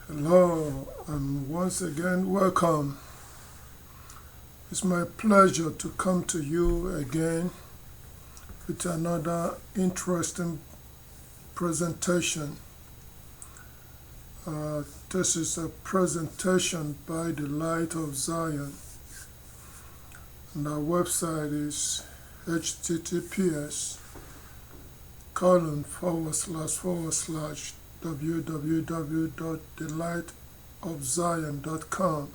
Hello, and once again, welcome. It's my pleasure to come to you again with another interesting presentation. This is a presentation by the Light of Zion, and our website is https:// www.thelightofzion.com.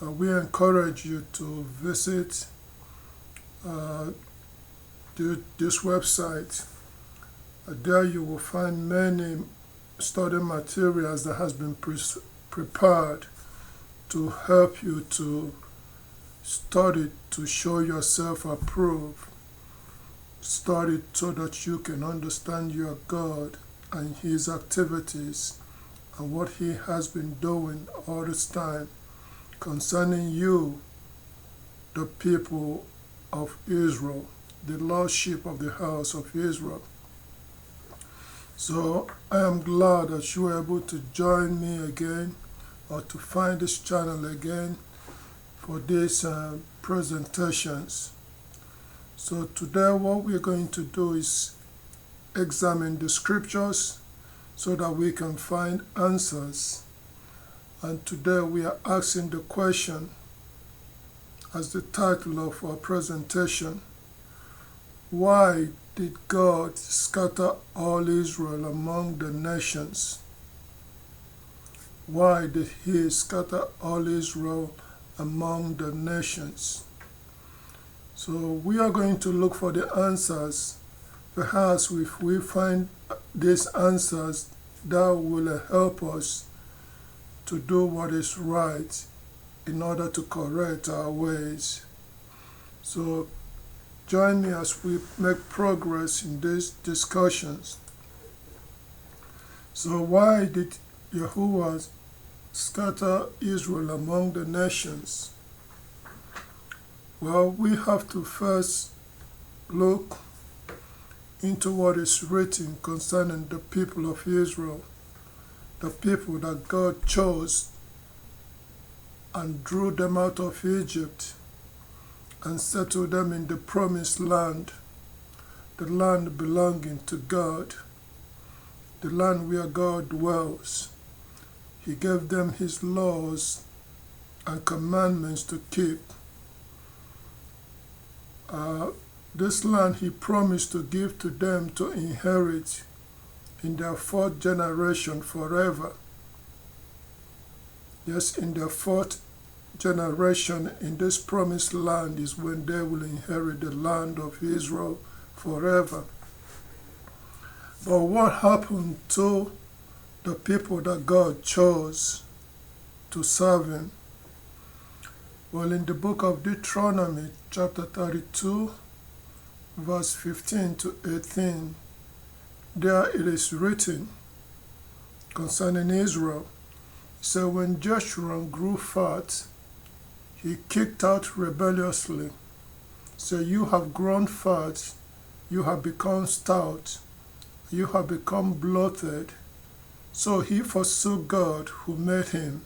We encourage you to visit this website. There you will find many study materials that has been prepared to help you to study to show yourself approved. Study so that you can understand your God and His activities and what He has been doing all this time concerning you, the people of Israel, the lordship of the house of Israel. So I am glad that you were able to join me again or to find this channel again for these presentations. So today what we're going to do is examine the scriptures so that we can find answers. And today we are asking the question, as the title of our presentation, why did God scatter all Israel among the nations? Why did He scatter all Israel among the nations? So we are going to look for the answers. Perhaps if we find these answers, that will help us to do what is right in order to correct our ways. So join me as we make progress in these discussions. So why did Yahuwah scatter Israel among the nations? Well, we have to first look into what is written concerning the people of Israel, the people that God chose and drew them out of Egypt and settled them in the promised land, the land belonging to God, the land where God dwells. He gave them His laws and commandments to keep. This land He promised to give to them to inherit in their fourth generation forever. Yes, in their fourth generation in this promised land is when they will inherit the land of Israel forever. But what happened to the people that God chose to serve Him? Well, in the book of Deuteronomy, chapter 32, verse 15 to 18, there it is written concerning Israel. So when Joshua grew fat, he kicked out rebelliously. So you have grown fat, you have become stout, you have become bloated. So he forsook God who made him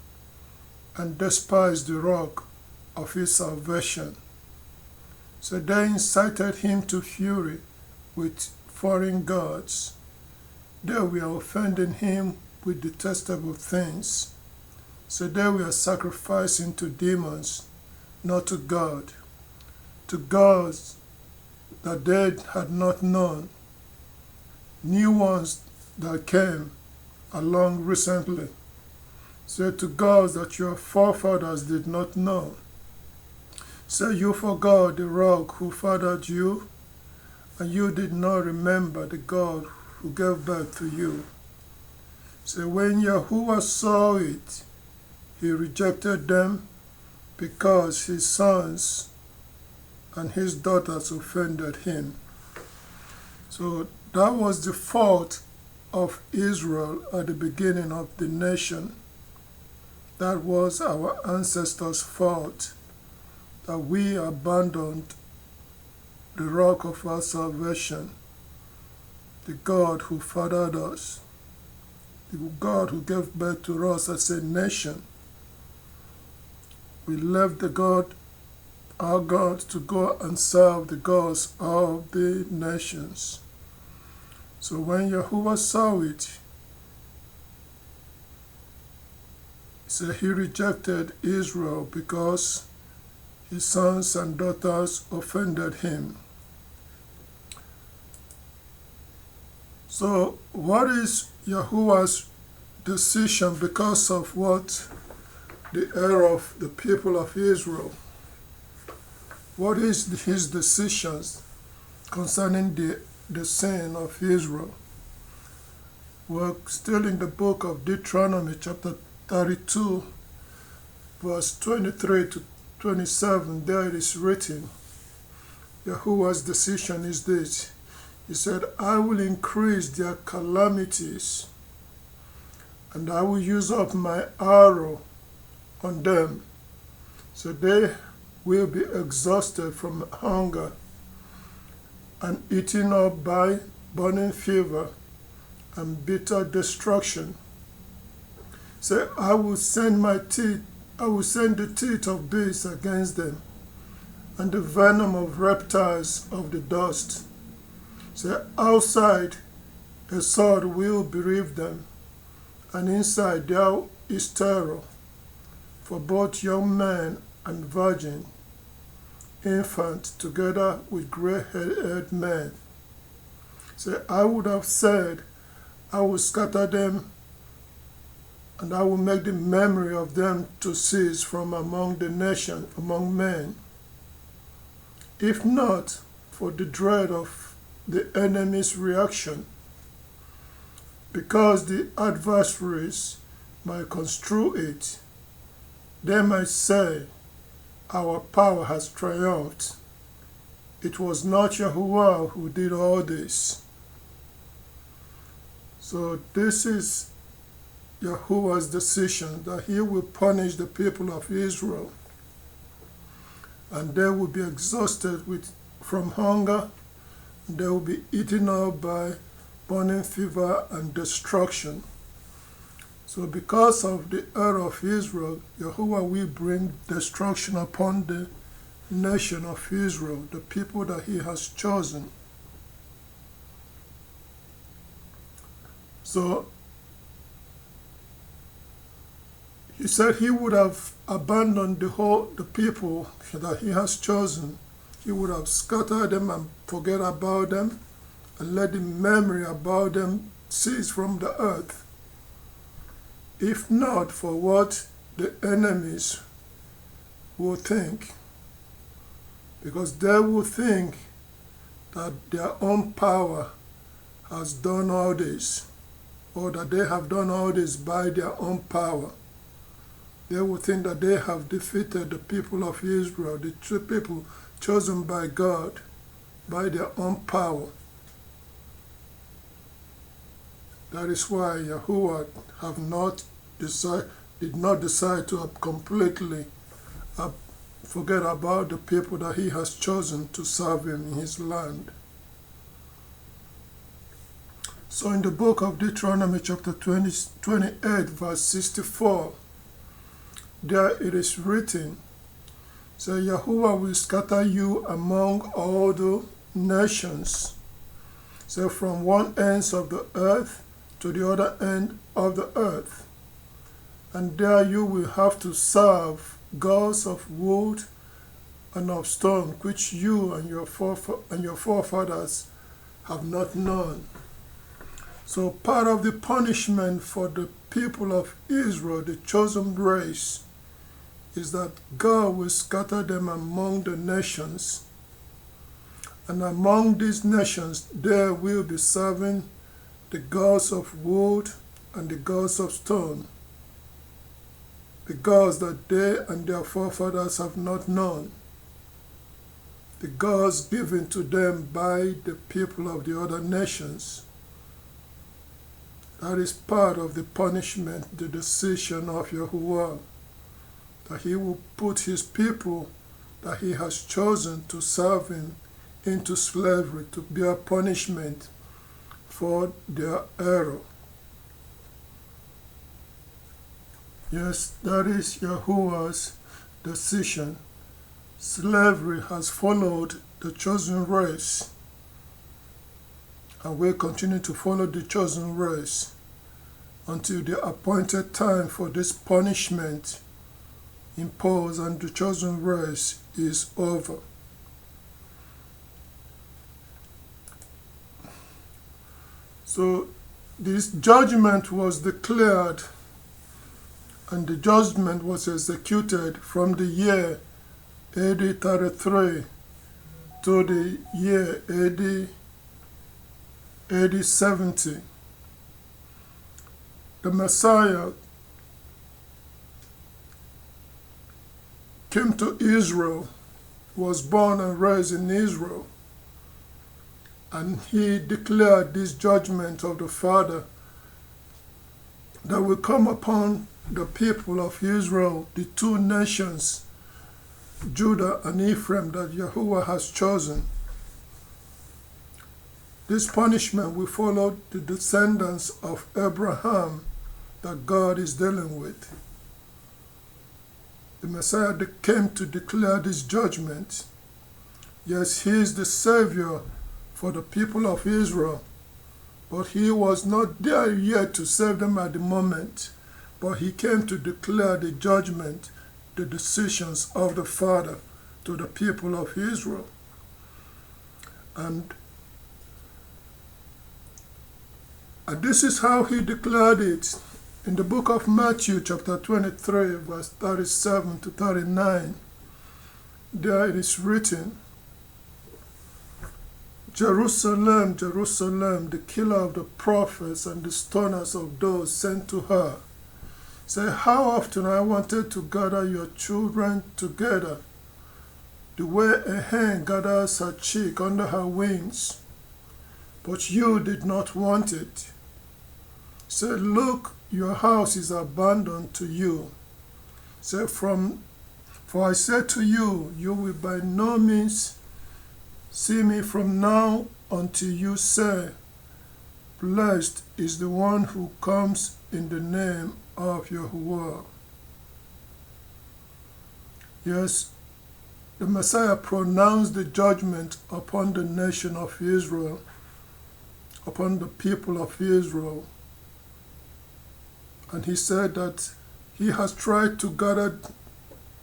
and despised the rock of his salvation. So they incited him to fury with foreign gods. They were offending him with detestable things. So they were sacrificing to demons, not to God, to gods that they had not known, new ones that came along recently. So to gods that your forefathers did not know. So you forgot the rock who fathered you, and you did not remember the God who gave birth to you. So when Yahuwah saw it, He rejected them because his sons and his daughters offended Him. So that was the fault of Israel at the beginning of the nation. That was our ancestors' fault, that we abandoned the rock of our salvation, the God who fathered us. the God who gave birth to us as a nation. We left the God, our God, to go and serve the gods of the nations. So when Yahuwah saw it, he said he rejected Israel because his sons and daughters offended him. So what is Yahuwah's decision because of what the error of the people of Israel? What is his decisions concerning the sin of Israel? We're still in the book of Deuteronomy chapter 32, verse 23 to 27. There it is written, Yahuwah's decision is this. He said, I will increase their calamities, and I will use up my arrow on them, so they will be exhausted from hunger and eaten up by burning fever and bitter destruction. Say, I will send the teeth of beasts against them, and the venom of reptiles of the dust. Say, outside a sword will bereave them, and inside there is terror for both young men and virgin, infant, together with gray-haired men. Say, I would have said, I will scatter them, and I will make the memory of them to cease from among the nation, among men, if not for the dread of the enemy's reaction, because the adversaries might construe it. They might say, our power has triumphed. It was not Yahuwah who did all this. So this is Yahuwah's decision, that he will punish the people of Israel, and they will be exhausted from hunger. They will be eaten up by burning fever and destruction. So because of the error of Israel, Yahuwah will bring destruction upon the nation of Israel, the people that he has chosen. So he said he would have abandoned the people that he has chosen. He would have scattered them and forget about them, and let the memory about them cease from the earth, if not for what the enemies will think. Because they will think that their own power has done all this, or that they have done all this by their own power. They will think that they have defeated the people of Israel, the true people chosen by God, by their own power. That is why Yahuwah did not decide to completely forget about the people that he has chosen to serve him in his land. So in the book of Deuteronomy chapter 28, verse 64, there it is written, so Yahuwah will scatter you among all the nations. So from one end of the earth to the other end of the earth. And there you will have to serve gods of wood and of stone, which you and your forefathers have not known. So part of the punishment for the people of Israel, the chosen race, is that God will scatter them among the nations. And among these nations, there will be serving the gods of wood and the gods of stone, the gods that they and their forefathers have not known, the gods given to them by the people of the other nations. That is part of the punishment, the decision of Yahuwah, that he will put his people that he has chosen to serve him into slavery, to bear punishment for their error. Yes, that is Yahuwah's decision. Slavery has followed the chosen race and will continue to follow the chosen race until the appointed time for this punishment imposed on the chosen race is over. So this judgment was declared and the judgment was executed from the year AD 33 to the year AD 70. The Messiah came to Israel, was born and raised in Israel, and he declared this judgment of the Father that will come upon the people of Israel, the two nations, Judah and Ephraim, that Yahuwah has chosen. This punishment will follow the descendants of Abraham that God is dealing with. The Messiah came to declare this judgment. Yes, he is the Savior for the people of Israel, but he was not there yet to save them at the moment. But he came to declare the judgment, the decisions of the Father to the people of Israel. And this is how he declared it. In the book of Matthew, chapter 23, verse 37 to 39, there it is written, Jerusalem, Jerusalem, the killer of the prophets and the stoners of those sent to her. Say, how often I wanted to gather your children together, the way a hen gathers her chick under her wings, but you did not want it. Say, look, your house is abandoned to you. Say, for I said to you, you will by no means see me from now until you say, blessed is the one who comes in the name of Yahuwah. Yes, the Messiah pronounced the judgment upon the nation of Israel, upon the people of Israel. And he said that he has tried to gather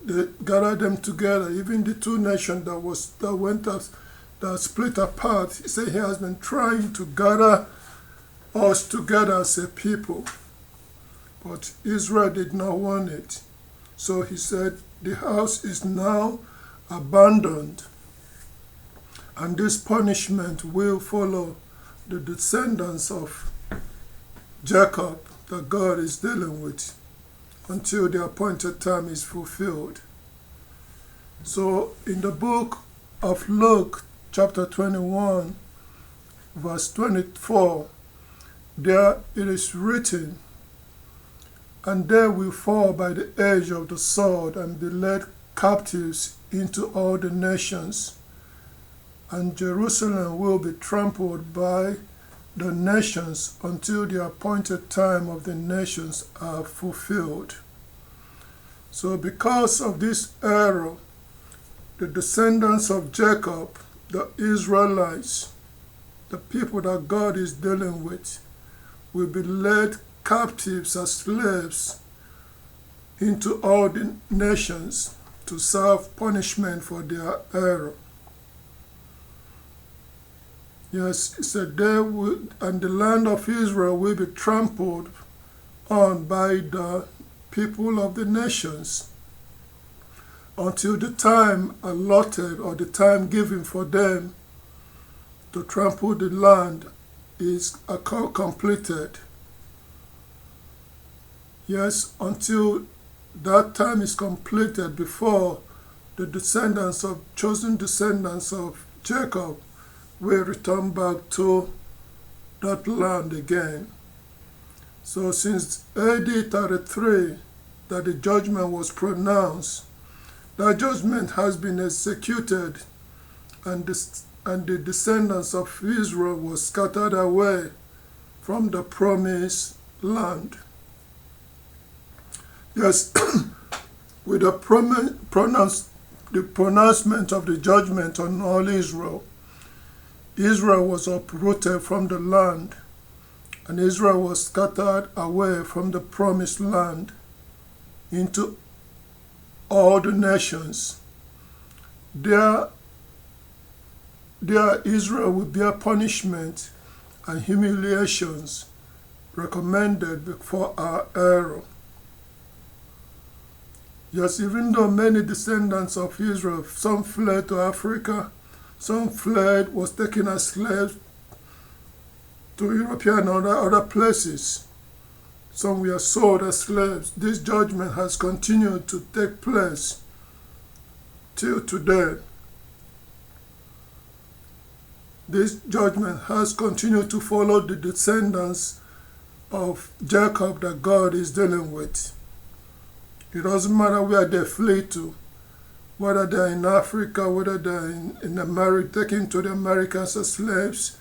them together, even the two nations that split apart. He said he has been trying to gather us together as a people. But Israel did not want it. So he said, the house is now abandoned. And this punishment will follow the descendants of Jacob that God is dealing with until the appointed time is fulfilled. So in the book of Luke, chapter 21, verse 24, there it is written, and they will fall by the edge of the sword and be led captives into all the nations, and Jerusalem will be trampled by the nations until the appointed time of the nations are fulfilled. So because of this error, the descendants of Jacob, the Israelites, the people that God is dealing with, will be led captives as slaves into all the nations to serve punishment for their error. Yes, it said and the land of Israel will be trampled on by the people of the nations until the time allotted or the time given for them to trample the land is completed. Yes, until that time is completed before the chosen descendants of Jacob will return back to that land again. So since AD 33 that the judgment was pronounced, that judgment has been executed, and the descendants of Israel were scattered away from the promised land. Yes, with the pronouncement of the judgment on all Israel, Israel was uprooted from the land, and Israel was scattered away from the promised land into all the nations. There Israel will bear punishment and humiliations recommended for our error. Yes, even though many descendants of Israel, some fled to Africa, some fled, was taken as slaves to Europe and other places. Some were sold as slaves. This judgment has continued to take place till today. This judgment has continued to follow the descendants of Jacob that God is dealing with. It doesn't matter where they flee to, whether they're in Africa, whether they're in America, taken to the Americas as slaves,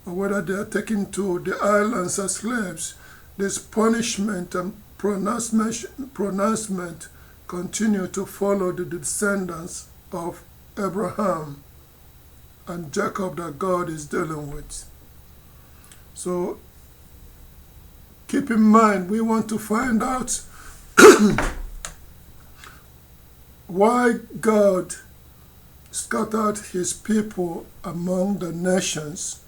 or whether they are taken to the islands as slaves. This punishment and pronouncement continue to follow the descendants of Abraham and Jacob that God is dealing with. So keep in mind, we want to find out why God scattered his people among the nations.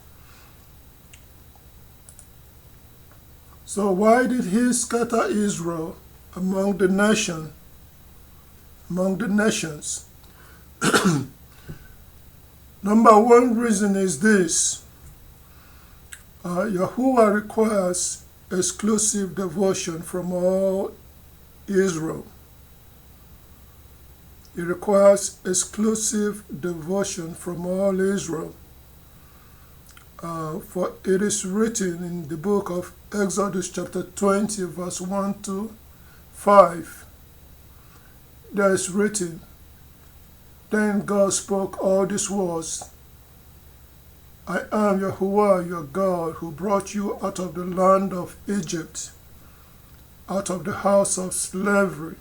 So why did he scatter Israel among the nations? Number one reason is this. Yahuwah requires exclusive devotion from all Israel. He requires exclusive devotion from all Israel. For it is written in the book of Exodus chapter 20, verse 1 to 5. There is written, "Then God spoke all these words. I am Yahuwah your God, who brought you out of the land of Egypt, out of the house of slavery.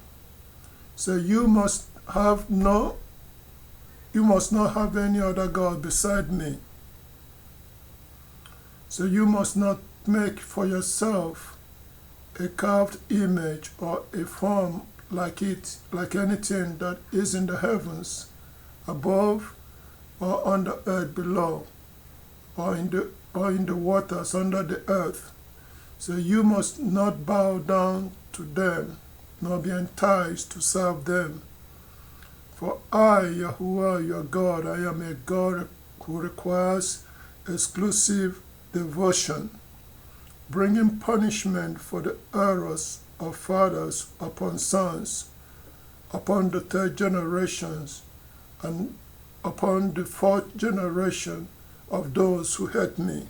So you must not have any other God beside me. So you must not make for yourself a carved image or a form like anything that is in the heavens above, or on the earth below, or in the waters under the earth. So you must not bow down to them, nor be enticed to serve them. For I, Yahuwah your God, I am a God who requires exclusive devotion, bringing punishment for the errors of fathers upon sons, upon the third generations, and upon the fourth generation of those who hate me."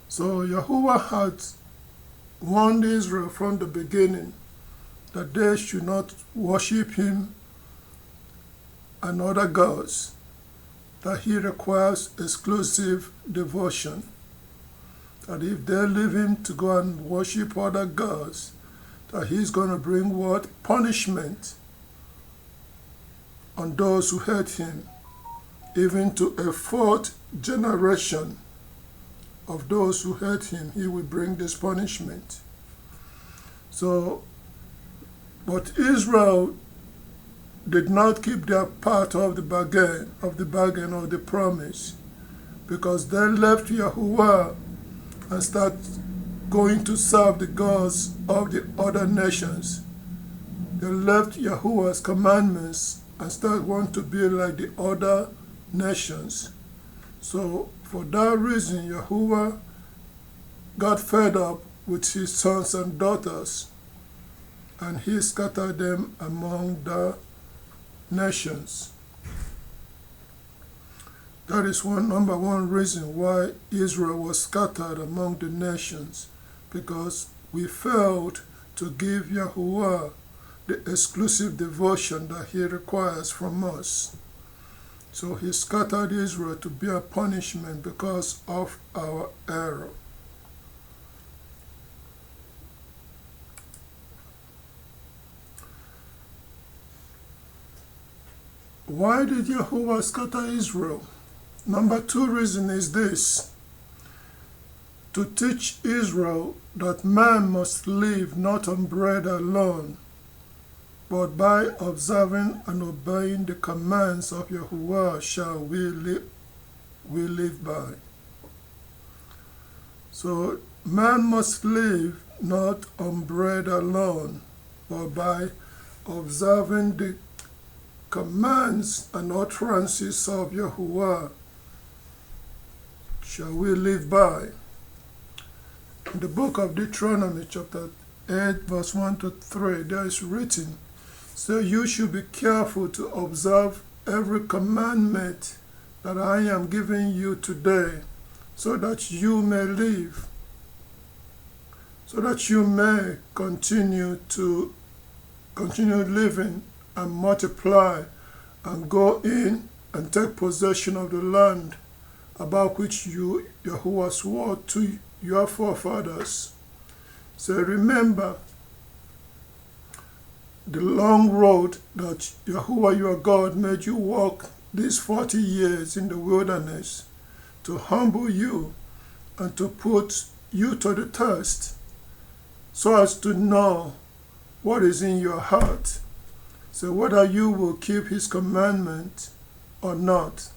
So Yahuwah had warned Israel from the beginning that they should not worship him and other gods, that he requires exclusive devotion, that if they leave him to go and worship other gods, that he's going to bring what? Punishment on those who hate him, even to a fourth generation of those who hate him, he will bring this punishment. So, but Israel did not keep their part of the bargain of the promise, because they left Yahuwah and started going to serve the gods of the other nations. They left Yahuwah's commandments and started wanting to be like the other nations. So for that reason, Yahuwah got fed up with his sons and daughters, and he scattered them among the nations. That is number one reason why Israel was scattered among the nations, because we failed to give Yahuwah the exclusive devotion that he requires from us. So he scattered Israel to bear punishment because of our error. Why did Yahuwah scatter Israel? Number 2 reason is this: to teach Israel that man must live not on bread alone, but by observing and obeying the commands of Yahuwah shall we live by. So man must live not on bread alone, but by observing the commands and utterances of Yahuwah shall we live by. In the book of Deuteronomy chapter 8 verse 1 to 3, there is written, "So you should be careful to observe every commandment that I am giving you today, so that you may live, so that you may continue living and multiply and go in and take possession of the land about which Yahuwah swore to your forefathers." So remember the long road that Yahuwah your God made you walk these 40 years in the wilderness to humble you and to put you to the test, so as to know what is in your heart, so whether you will keep his commandment or not.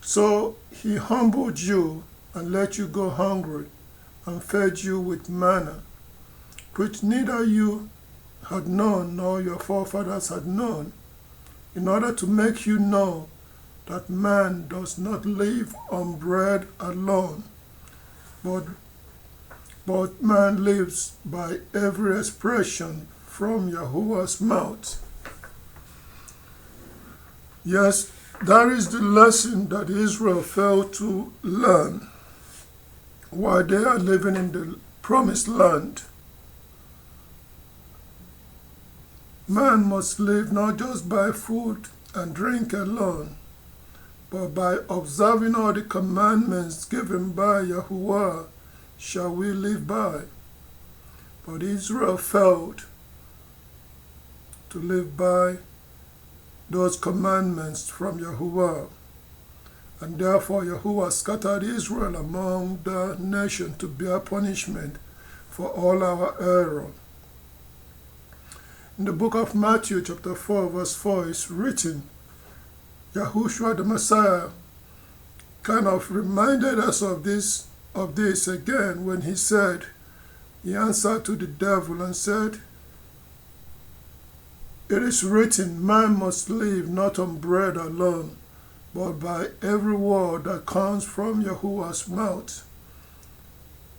So he humbled you and let you go hungry and fed you with manna, which neither you had known nor your forefathers had known, in order to make you know that man does not live on bread alone, but man lives by every expression from Yahuwah's mouth. Yes, that is the lesson that Israel failed to learn while they are living in the promised land. Man must live not just by food and drink alone, but by observing all the commandments given by Yahuwah shall we live by. But Israel failed to live by those commandments from Yahuwah, and therefore Yahuwah scattered Israel among the nation to bear punishment for all our error. In the book of Matthew chapter 4 verse 4 is written, Yahushua the Messiah kind of reminded us of this again when he said, he answered to the devil and said, "It is written, man must live not on bread alone, but by every word that comes from Yahuwah's mouth."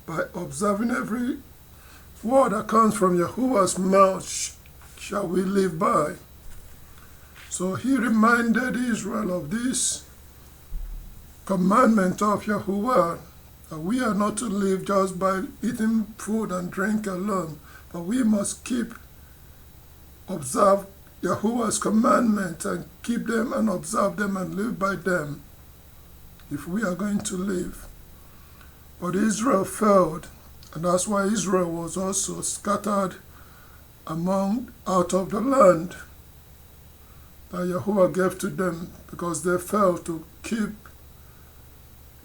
By observing every word that comes from Yahuwah's mouth shall we live by. So he reminded Israel of this commandment of Yahuwah, that we are not to live just by eating food and drink alone, but we must observe Yahuwah's commandments and keep them and observe them and live by them if we are going to live. But Israel failed, and that's why Israel was also scattered out of the land that Yahuwah gave to them, because they failed to keep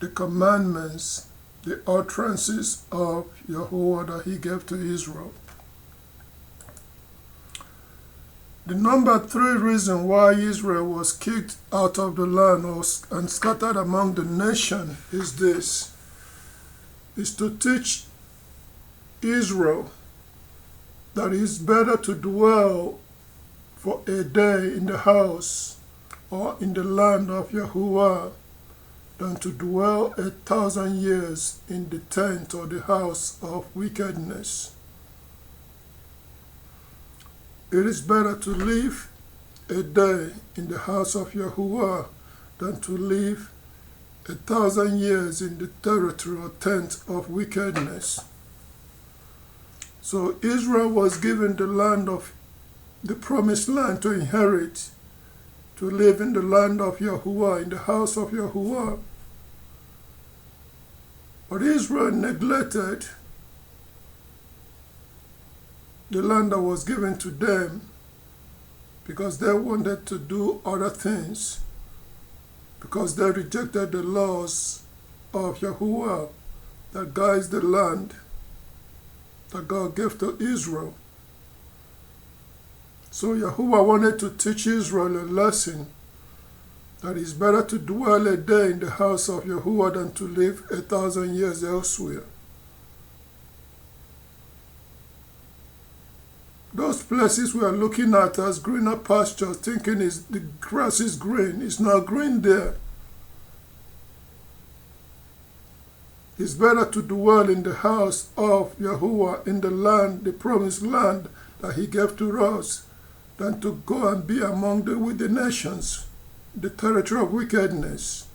the commandments, the utterances of Yahuwah that he gave to Israel. The number 3 reason why Israel was kicked out of the land and scattered among the nation is this: is to teach Israel that it is better to dwell for a day in the house or in the land of Yahuwah than to dwell 1,000 years in the tent or the house of wickedness. It is better to live a day in the house of Yahuwah than to live 1,000 years in the territory or tent of wickedness. So Israel was given the land of the promised land to inherit, to live in the land of Yahuwah, in the house of Yahuwah. But Israel neglected the land that was given to them because they wanted to do other things, because they rejected the laws of Yahuwah that guides the land that God gave to Israel. So Yahuwah wanted to teach Israel a lesson that it's better to dwell a day in the house of Yahuwah than to live 1,000 years elsewhere. Those places we are looking at as greener pastures, thinking the grass is green. It's not green there. It's better to dwell in the house of Yahuwah, in the land, the promised land that He gave to us, than to go and be among with the nations, the territory of wickedness.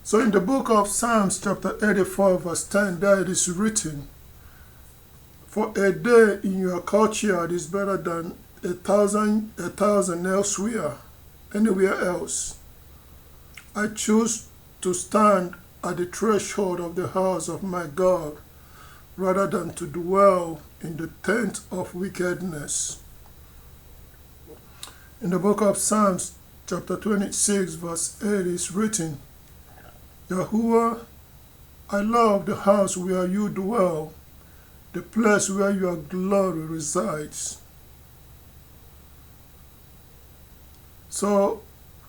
So in the book of Psalms chapter 84 verse 10, there it is written, "For a day in your courtyard is better than a thousand elsewhere, anywhere else. I choose to stand at the threshold of the house of my God, rather than to dwell in the tent of wickedness." In the book of Psalms chapter 26 verse 8 is written, "Yahuwah, I love the house where you dwell, the place where your glory resides." So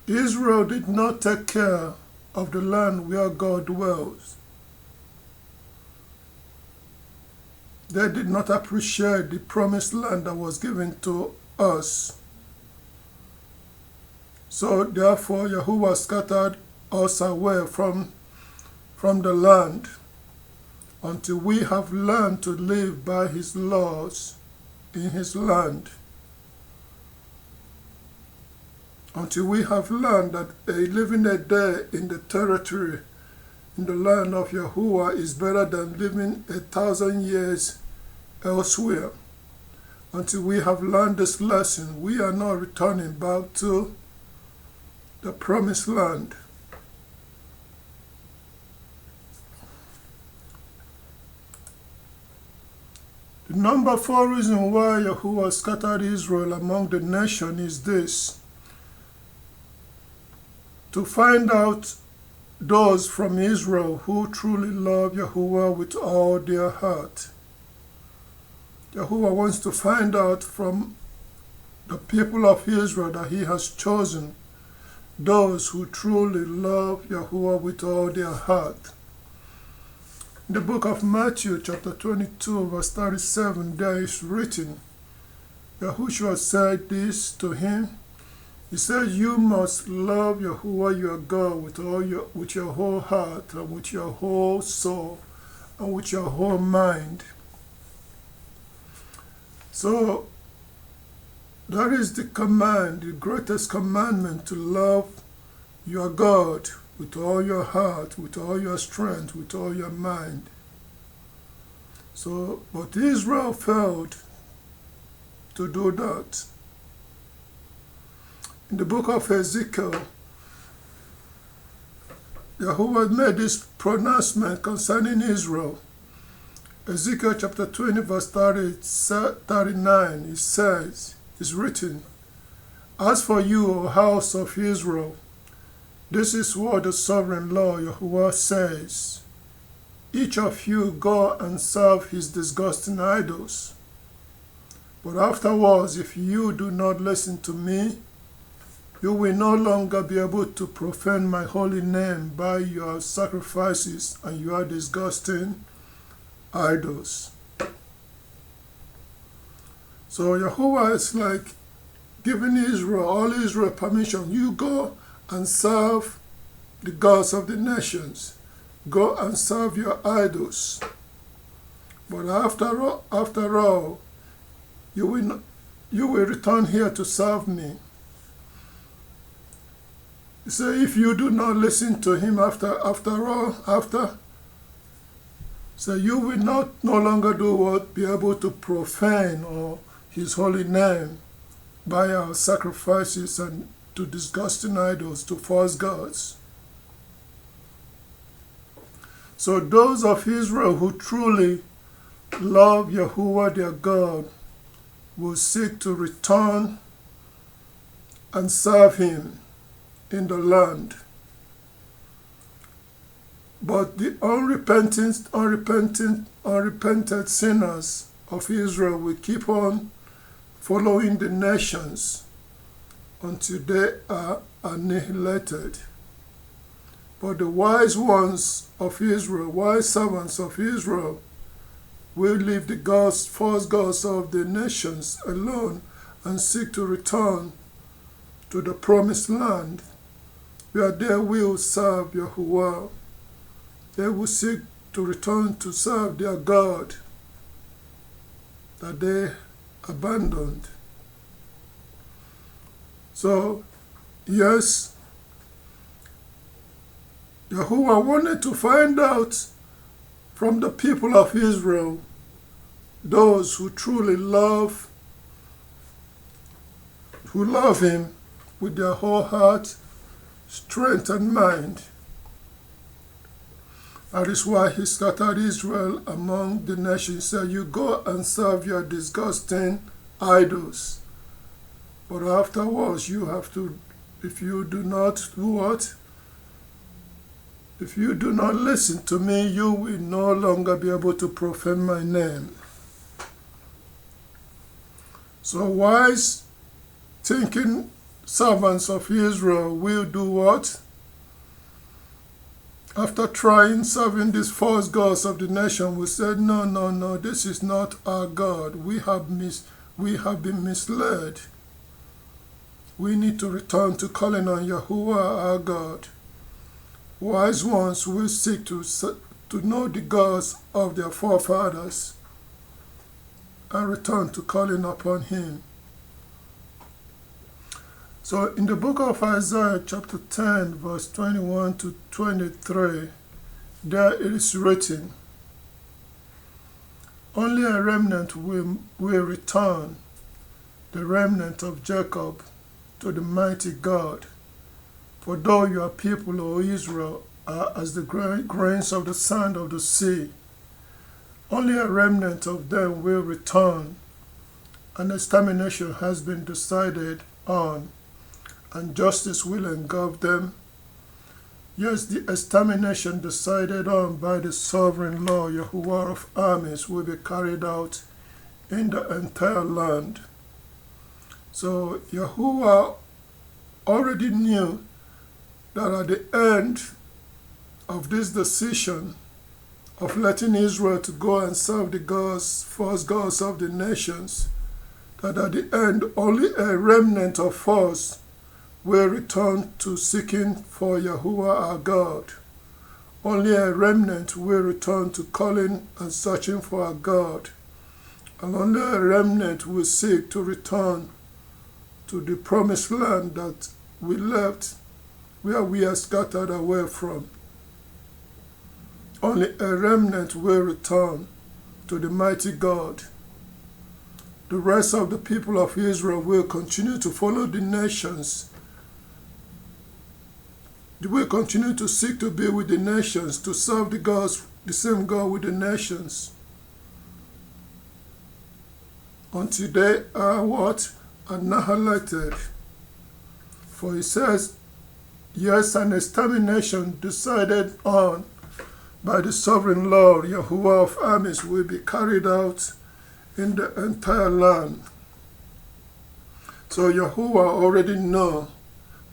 Israel did not take care of the land where God dwells. They did not appreciate the promised land that was given to us. So therefore Yahuwah scattered us away from the land until we have learned to live by His laws in His land. Until we have learned that living a day in the territory, in the land of Yahuwah, is better than living 1,000 years elsewhere. Until we have learned this lesson, we are not returning back to the promised land. The number 4 reason why Yahuwah scattered Israel among the nations is this: to find out those from Israel who truly love Yahuwah with all their heart. Yahuwah wants to find out from the people of Israel that He has chosen those who truly love Yahuwah with all their heart. In the book of Matthew chapter 22 verse 37, there is written, Yahushua said this to him. He said, "You must love Yahuwah your God with your whole heart, and with your whole soul, and with your whole mind." So that is the command, the greatest commandment, to love your God with all your heart, with all your strength, with all your mind. So, but Israel failed to do that. In the book of Ezekiel, Yahuwah made this pronouncement concerning Israel. Ezekiel chapter 20 verse 39, it says, is written, "As for you, O house of Israel, this is what the sovereign Lord Yahuwah says. Each of you go and serve his disgusting idols. But afterwards, if you do not listen to me, you will no longer be able to profane my holy name by your sacrifices and your disgusting idols." So Yahuwah is like giving all Israel permission. You go and serve the gods of the nations. Go and serve your idols. But after all, you will return here to serve me. So if you do not listen to him after, so you will no longer be able to profane or his holy name by our sacrifices and to disgusting idols, to false gods. So those of Israel who truly love Yahuwah their God will seek to return and serve him in the land. But the unrepented sinners of Israel will keep on following the nations until they are annihilated. But the wise ones of Israel, wise servants of Israel, will leave the false gods of the nations alone and seek to return to the promised land, where they will serve Yahuwah. They will seek to return to serve their God that they abandoned. So, yes, Yahuwah wanted to find out from the people of Israel, those who truly love him with their whole heart, strength, and mind. That is why he scattered Israel among the nations. He said, you go and serve your disgusting idols. But afterwards, you have to, if you do not do what? If you do not listen to me, you will no longer be able to profane my name. So wise, thinking servants of Israel will do what? After trying serving these false gods of the nation, we said, no, this is not our God. We have been misled. We need to return to calling on Yahuwah our God. Wise ones will seek to know the gods of their forefathers and return to calling upon him. So in the book of Isaiah chapter 10 verse 21 to 23, there it is written, only a remnant will return, the remnant of Jacob, to the mighty God. For though your people, O Israel, are as the grains of the sand of the sea, only a remnant of them will return, and extermination has been decided on, and justice will engulf them. Yes, the extermination decided on by the sovereign Lord, Yahuwah of armies, will be carried out in the entire land. So Yahuwah already knew that at the end of this decision of letting Israel to go and serve the false gods of the nations, that at the end only a remnant of us will return to seeking for Yahuwah our God. Only a remnant will return to calling and searching for our God. And only a remnant will seek to return to the promised land that we left, where we are scattered away from. Only a remnant will return to the mighty God. The rest of the people of Israel will continue to follow the nations. They will continue to seek to be with the nations, to serve the same God with the nations, until they are what? Annihilated. For he says, yes, an extermination decided on by the sovereign Lord, Yahuwah of armies, will be carried out in the entire land. So Yahuwah already knows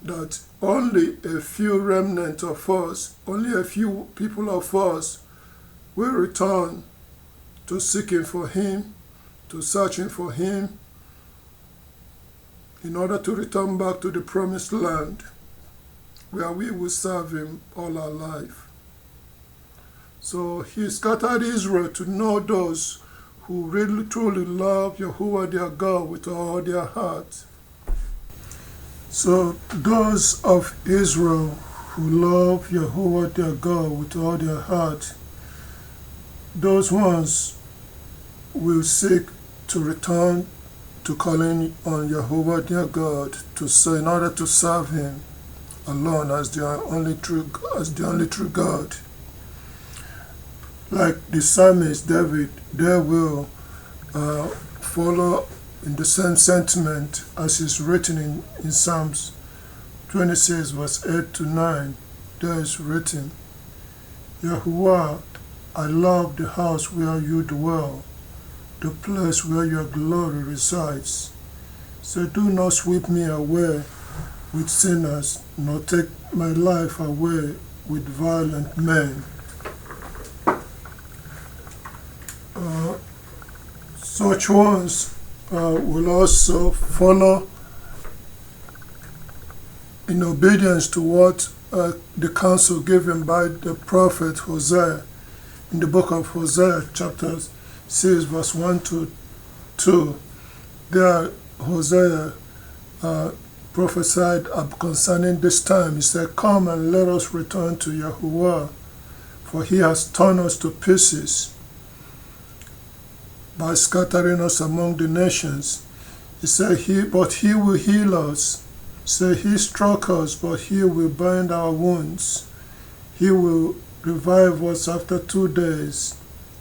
that only a few remnant of us, only a few people of us will return to seeking for him, to searching for him, in order to return back to the promised land, where we will serve him all our life. So he scattered Israel to know those who really truly love Yahuwah their God with all their heart. So those of Israel who love Yahuwah their God with all their heart, those ones will seek to return to calling on Yahuwah their God in order to serve him alone as the only true God. Like the psalmist David, they will follow in the same sentiment as is written in Psalms 26 verse 8 to 9. There is written, Yahuwah, I love the house where you dwell, the place where your glory resides. So do not sweep me away with sinners, nor take my life away with violent men. Such ones will also follow in obedience to what the counsel given by the prophet Hosea in the book of Hosea, chapter 6, verse 1 to 2. There, Hosea prophesied concerning this time. He said, Come and let us return to Yahuwah, for he has torn us to pieces by scattering us among the nations. He said, But he will heal us. He said, He struck us, but he will bind our wounds. He will revive us after 2 days,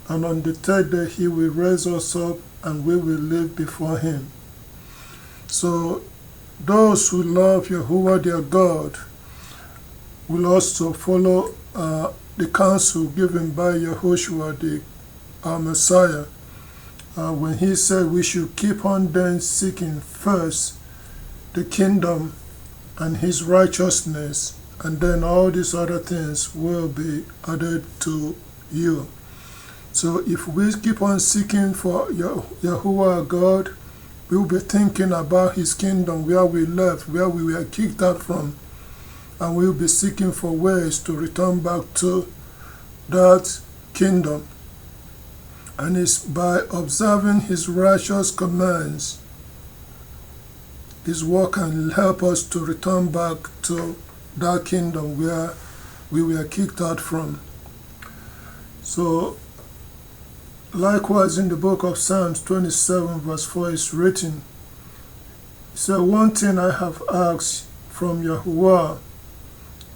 and on the 3rd day he will raise us up, and we will live before him. So those who love Yahuwah their God will also follow the counsel given by Yahushua, our Messiah, when he said we should keep on then seeking first the kingdom and his righteousness, and then all these other things will be added to you. So if we keep on seeking for Yahuwah God, we will be thinking about his kingdom, where we left, where we were kicked out from, and we will be seeking for ways to return back to that kingdom. And it's by observing his righteous commands, his work can help us to return back to that kingdom where we were kicked out from. So, likewise in the book of Psalms 27 verse 4 is written, it said, One thing I have asked from Yahuwah,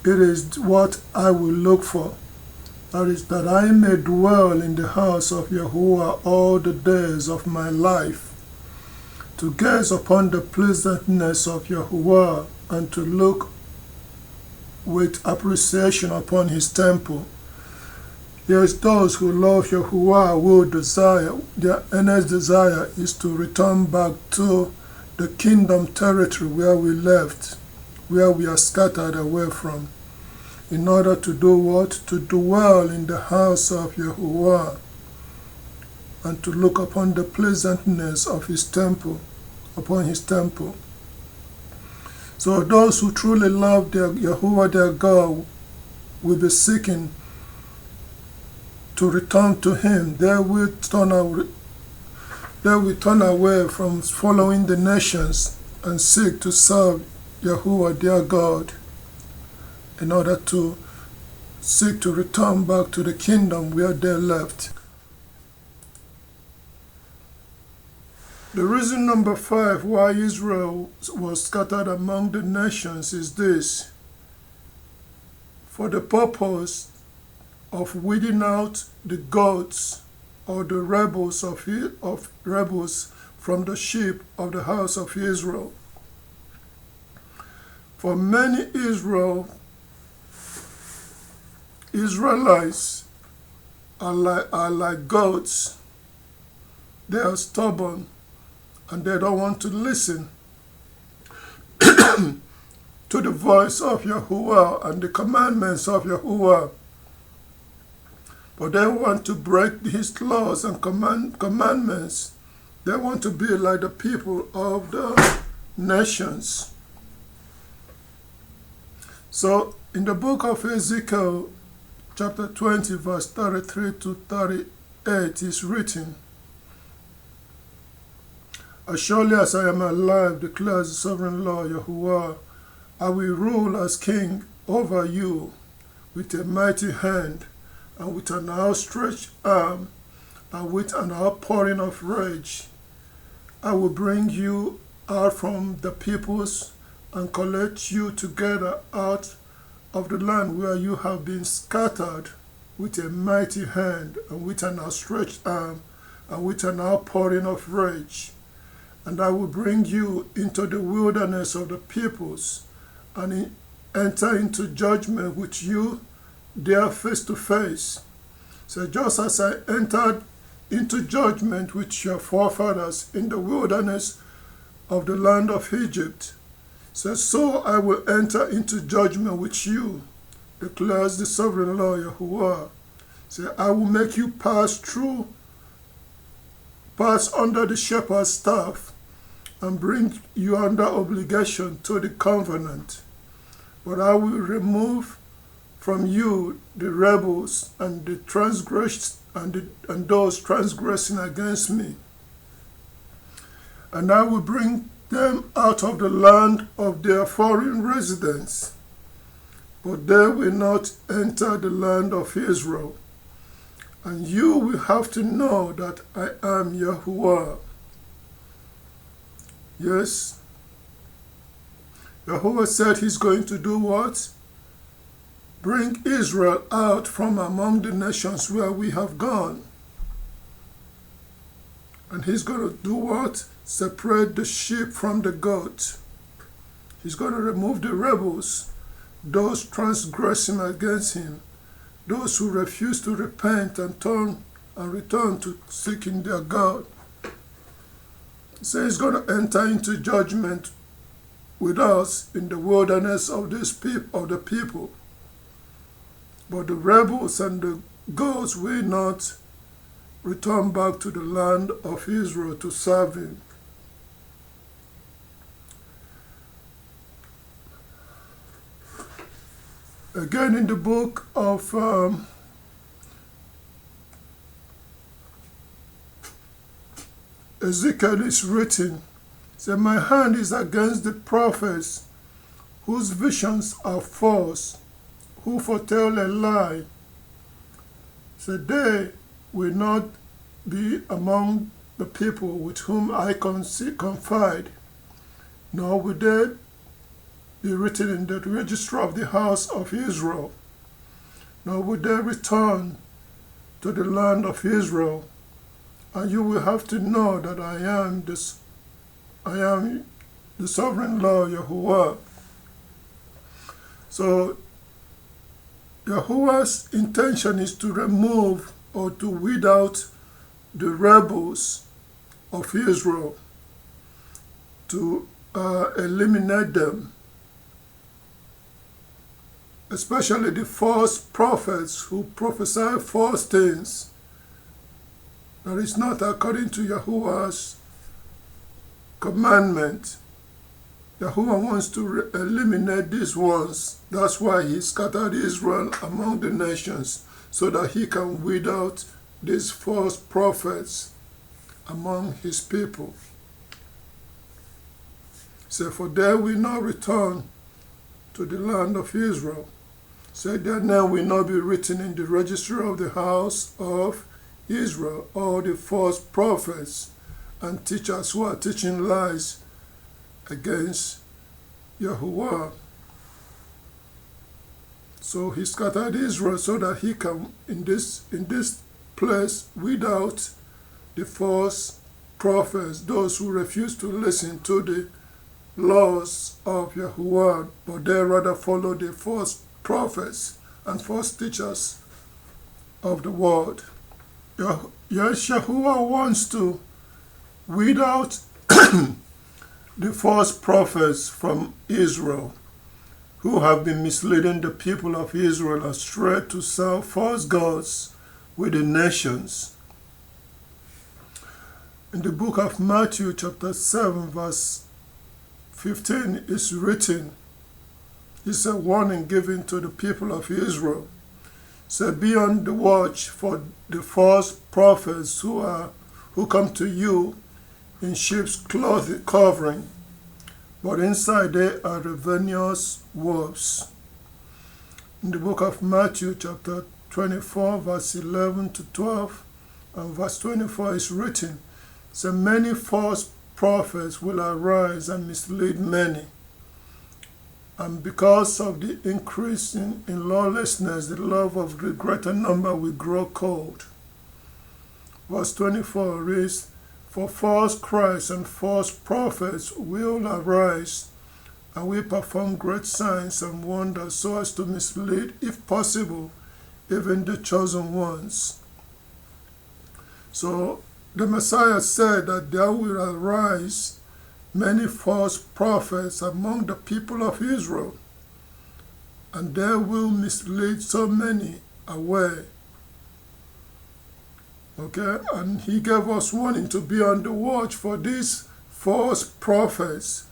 it is what I will look for. That is, that I may dwell in the house of Yahuwah all the days of my life, to gaze upon the pleasantness of Yahuwah, and to look with appreciation upon his temple. Yes, those who love Yahuwah will desire, their earnest desire is to return back to the kingdom territory where we left, where we are scattered away from, in order to do what? To dwell in the house of Yahuwah, and to look upon the pleasantness of his temple, upon his temple. So those who truly love their Yahuwah their God will be seeking to return to him. They will turn away from following the nations and seek to serve Yahuwah their God, in order to seek to return back to the kingdom where they left. The reason number 5 why Israel was scattered among the nations is this: for the purpose of weeding out the goats or the rebels from the sheep of the house of Israel. For many Israelites are like goats. They are stubborn and they don't want to listen to the voice of Yahuwah and the commandments of Yahuwah. But they want to break his laws and commandments. They want to be like the people of the nations. So in the book of Ezekiel, chapter 20, verse 33 to 38 is written, As surely as I am alive, declares the sovereign Lord Yahuwah, I will rule as king over you with a mighty hand, and with an outstretched arm, and with an outpouring of rage. I will bring you out from the peoples and collect you together out of the land where you have been scattered, with a mighty hand, and with an outstretched arm, and with an outpouring of rage. And I will bring you into the wilderness of the peoples, and enter into judgment with you there face to face. So just as I entered into judgment with your forefathers in the wilderness of the land of Egypt, so I will enter into judgment with you, declares the sovereign Lord Yahuwah. So I will make you pass under the shepherd's staff, and bring you under obligation to the covenant. But I will remove from you the rebels and the transgressed and those transgressing against me. And I will bring them out of the land of their foreign residence, but they will not enter the land of Israel. And you will have to know that I am Yahuwah. Yes, Yahuwah said he's going to do what? Bring Israel out from among the nations where we have gone. And he's going to do what? Separate the sheep from the goat. He's going to remove the rebels, those transgressing against him, those who refuse to repent and return to seeking their God. So he's going to enter into judgment with us in the wilderness of the people. But the rebels and the goats will not return back to the land of Israel to serve him. Again, in the book of Ezekiel is written, say, my hand is against the prophets whose visions are false, who foretell a lie. So they will not be among the people with whom I confide, nor will they be written in the register of the house of Israel, nor will they return to the land of Israel. And you will have to know that I am the sovereign Lord Yahuwah. So Yahuwah's intention is to remove or to weed out the rebels of Israel, to eliminate them, especially the false prophets who prophesy false things. That is not according to Yahuwah's commandment. Yahuwah wants to eliminate these ones. That's why he scattered Israel among the nations, so that he can weed out these false prophets among his people. So for they will not return to the land of Israel. So their name will not be written in the register of the house of Israel, all the false prophets and teachers who are teaching lies against Yahuwah. So he scattered Israel so that he can, in this place, weed out the false prophets, those who refuse to listen to the laws of Yahuwah, but they rather follow the false prophets and false teachers of the world. Yes, Yahuwah wants to weed out the false prophets from Israel, who have been misleading the people of Israel astray to serve false gods with the nations. In the book of Matthew chapter 7 verse 15 is written, it's a warning given to the people of Israel. So be on the watch for the false prophets who come to you in sheep's covering, but inside they are ravenous wolves. In the book of Matthew chapter 24 verse 11 to 12 and verse 24 is written, so many false prophets will arise and mislead many. And because of the increase in lawlessness, the love of the greater number will grow cold. Verse 24 reads, For false Christs and false prophets will arise and will perform great signs and wonders so as to mislead, if possible, even the chosen ones. So the Messiah said that there will arise many false prophets among the people of Israel, and they will mislead so many away. Okay, and he gave us warning to be on the watch for these false prophets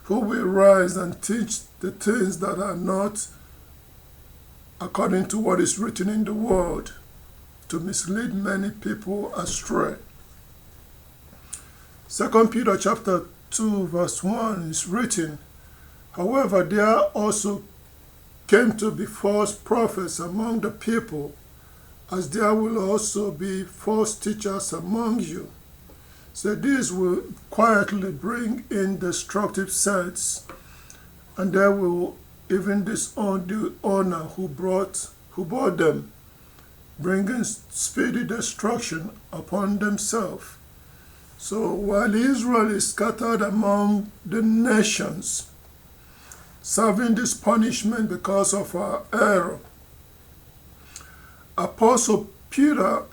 who will rise and teach the things that are not according to what is written in the Word, to mislead many people astray. 2 Peter chapter 2 verse 1 is written, "However, there also came to be false prophets among the people, as there will also be false teachers among you. So these will quietly bring in destructive sects, and they will even disown the owner who bought them, bringing speedy destruction upon themselves." So while Israel is scattered among the nations, serving this punishment because of our error, Apostle Peter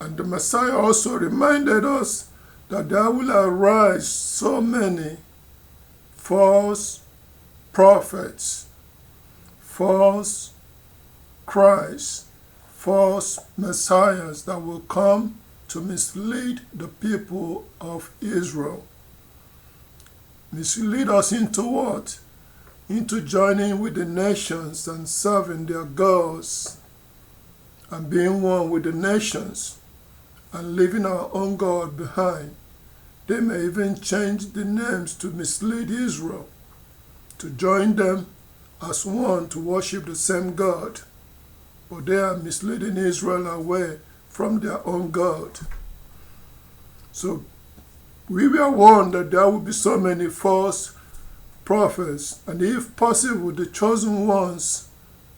and the Messiah also reminded us that there will arise so many false prophets, false Christs, false messiahs that will come to mislead the people of Israel. Mislead us into what? Into joining with the nations and serving their gods and being one with the nations and leaving our own God behind. They may even change the names to mislead Israel, to join them as one to worship the same God. But they are misleading Israel away from their own God. So we were warned that there will be so many false prophets, and if possible, the chosen ones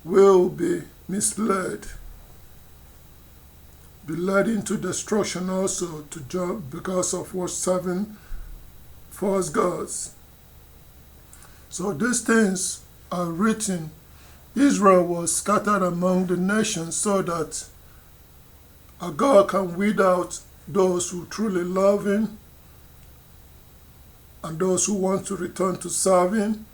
will be misled, be led into destruction also because of what serving false gods. So these things are written. Israel was scattered among the nations so that our God can weed out those who truly love Him and those who want to return to serve Him,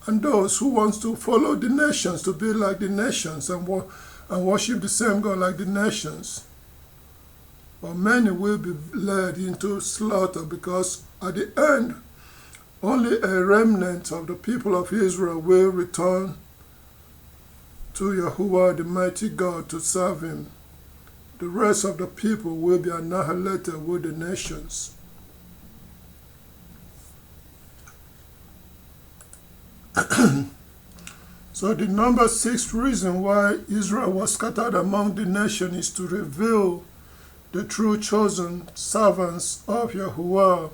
and those who want to follow the nations, to be like the nations and worship the same God like the nations. But many will be led into slaughter, because at the end, only a remnant of the people of Israel will return to Yahuwah the mighty God to serve Him. The rest of the people will be annihilated with the nations. So the number 6 reason why Israel was scattered among the nations is to reveal the true chosen servants of Yahuwah,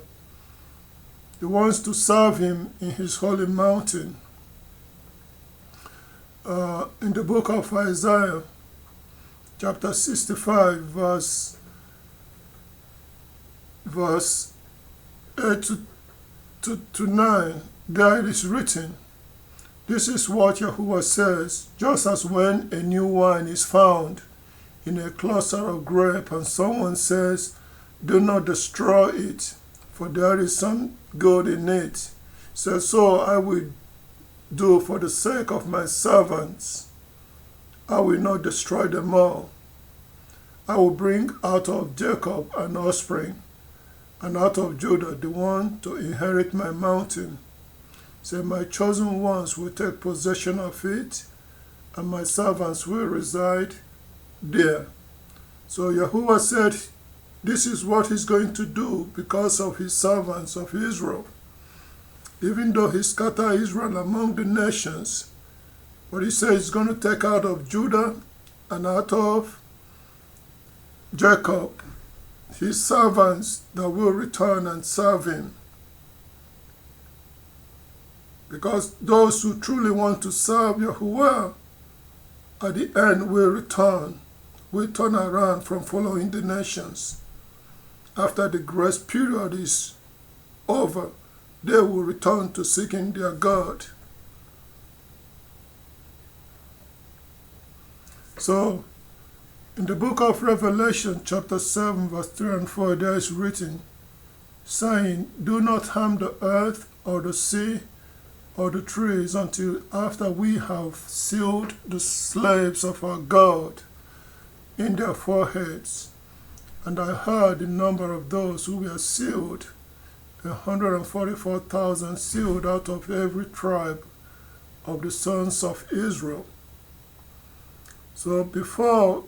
the ones to serve Him in His holy mountain. In the book of Isaiah, chapter 65, verse 8 to 9, there it is written, "This is what Yahuwah says, just as when a new wine is found in a cluster of grape, and someone says, 'Do not destroy it, for there is some good in it,' so I will do for the sake of my servants. I will not destroy them all. I will bring out of Jacob an offspring, and out of Judah the one to inherit my mountain. So my chosen ones will take possession of it, and my servants will reside there." So Yahuwah said this is what He's going to do because of His servants of Israel. Even though He scattered Israel among the nations, but He said He's going to take out of Judah and out of Jacob His servants that will return and serve Him. Because those who truly want to serve Yahuwah at the end will turn around from following the nations after the grace period is over, they will return to seeking their God. So, in the book of Revelation, chapter 7, verse 3 and 4, there is written, saying, "Do not harm the earth or the sea or the trees until after we have sealed the slaves of our God in their foreheads." And I heard the number of those who were sealed, 144,000 sealed out of every tribe of the sons of Israel. So before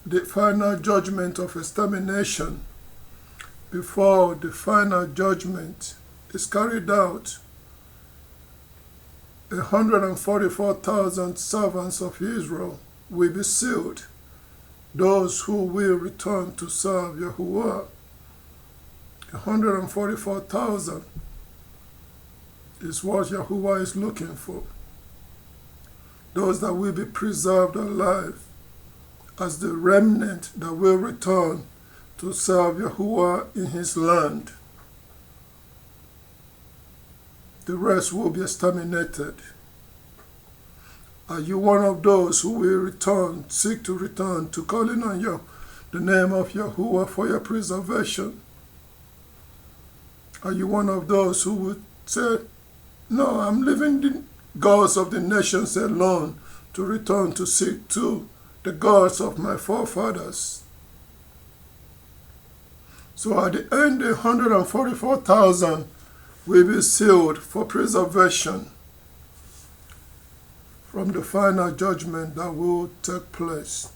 the final judgment of extermination, before the final judgment is carried out, 144,000 servants of Israel will be sealed, those who will return to serve Yahuwah. 144,000 is what Yahuwah is looking for. Those that will be preserved alive as the remnant that will return to serve Yahuwah in his land. The rest will be exterminated. Are you one of those who will return, seek to return to calling on the name of Yahuwah for your preservation? Are you one of those who would say, "No, I'm leaving the gods of the nations alone to return to seek to the gods of my forefathers"? So at the end, 144,000 will be sealed for preservation from the final judgment that will take place.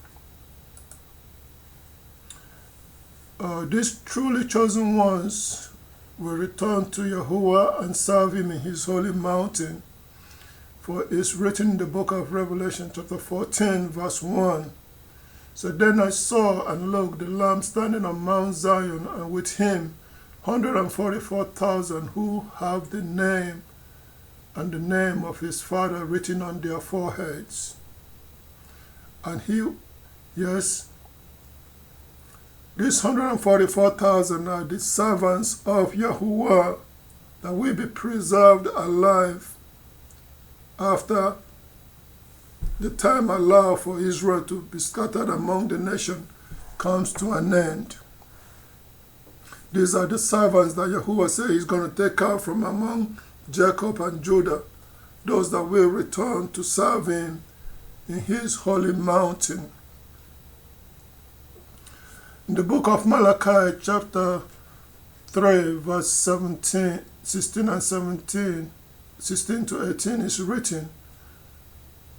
These truly chosen ones will return to Yahuwah and serve him in his holy mountain. For it's written in the book of Revelation chapter 14 verse 1. So then I saw and looked the Lamb standing on Mount Zion, and with him 144,000 who have the name and the name of his Father written on their foreheads. And these 144,000 are the servants of Yahuwah that will be preserved alive after the time allowed for Israel to be scattered among the nation comes to an end. These are the servants that Yahuwah says he's going to take out from among Jacob and Judah, those that will return to serve him in his holy mountain. In the book of Malachi, chapter 3, verse 16 and 17, 16 to 18 is written,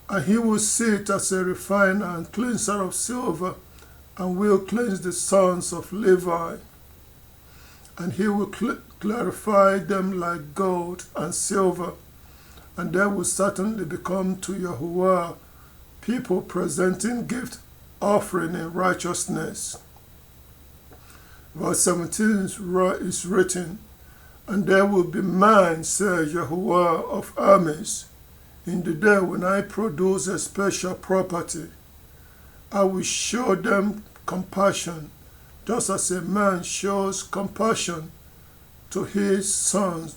"And he will sit as a refiner and cleanser of silver, and will cleanse the sons of Levi. And he will clarify them like gold and silver, and they will certainly become to Yahuwah people presenting gift offering in righteousness." Verse 17 is written, "And there will be mine, says Yahuwah of armies, in the day when I produce a special property. I will show them compassion, just as a man shows compassion to his son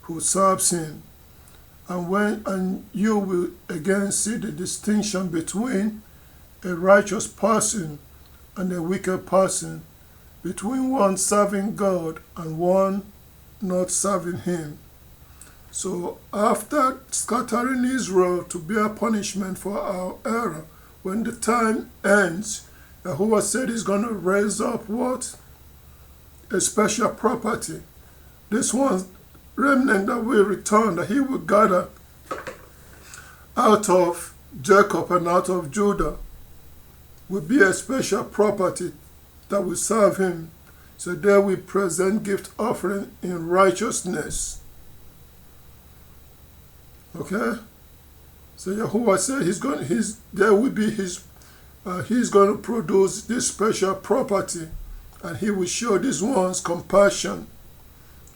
who serves him. And you will again see the distinction between a righteous person and a wicked person, between one serving God and one not serving him." So after scattering Israel to bear punishment for our error, when the time ends, Yahuwah said he's going to raise up what? A special property. This one remnant that will return, that he will gather out of Jacob and out of Judah, will be a special property that will serve him. So there we present gift offering in righteousness. Okay? So Yahuwah said he's going to produce this special property, and he will show these ones compassion,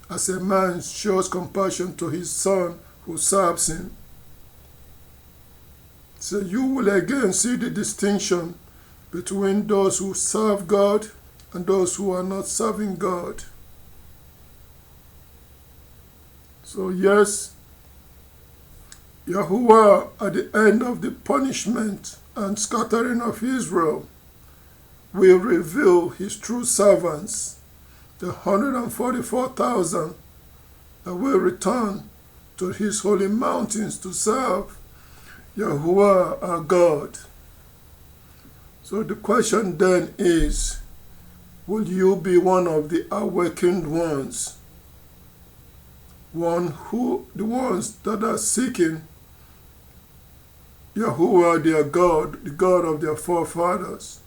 as a man shows compassion to his son who serves him. So you will again see the distinction between those who serve God and those who are not serving God. So yes, Yahuwah, at the end of the punishment and scattering of Israel, will reveal his true servants, the 144,000 that will return to his holy mountains to serve Yahuwah our God. So the question then is, will you be one of the awakened ones? The ones that are seeking Yahuwah their God, the God of their forefathers.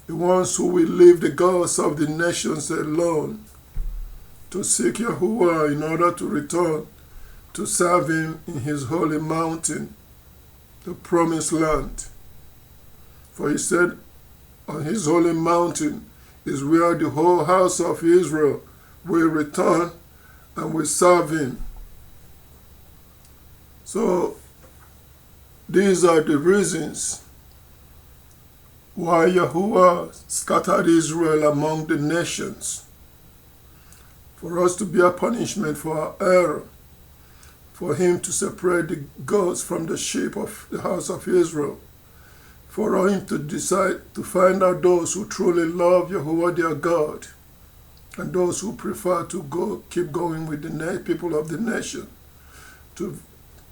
The ones who will leave the gods of the nations alone to seek Yahuwah in order to return to serve him in his holy mountain, the promised land. For he said, on his holy mountain is where the whole house of Israel will return and will serve him. So these are the reasons why Yahuwah scattered Israel among the nations, for us to be a punishment for our error, for him to separate the goats from the sheep of the house of Israel, for him to decide to find out those who truly love Yahuwah their God, and those who prefer to keep going with the people of the nation, to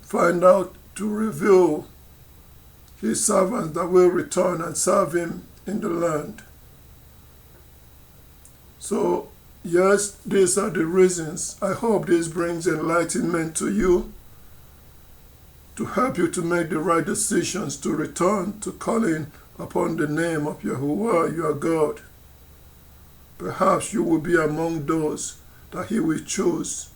find out, to reveal his servants that will return and serve him in the land. So, yes, these are the reasons. I hope this brings enlightenment to you, to help you to make the right decisions, to return to calling upon the name of Yahuwah your God. Perhaps you will be among those that he will choose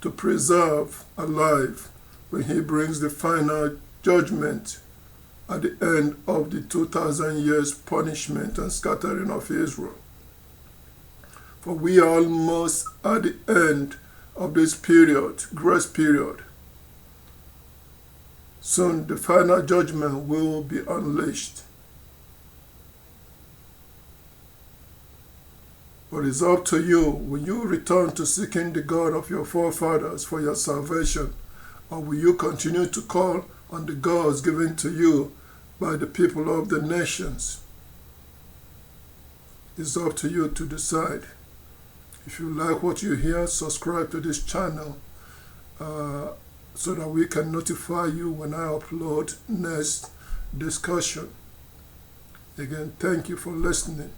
to preserve alive when he brings the final judgment at the end of the 2,000 years punishment and scattering of Israel. For we are almost at the end of this period, grace period. Soon the final judgment will be unleashed. But it's up to you. Will you return to seeking the God of your forefathers for your salvation, or will you continue to call on the gods given to you by the people of the nations? It's up to you to decide. If you like what you hear, subscribe to this channel so that we can notify you when I upload next discussion. Again, thank you for listening.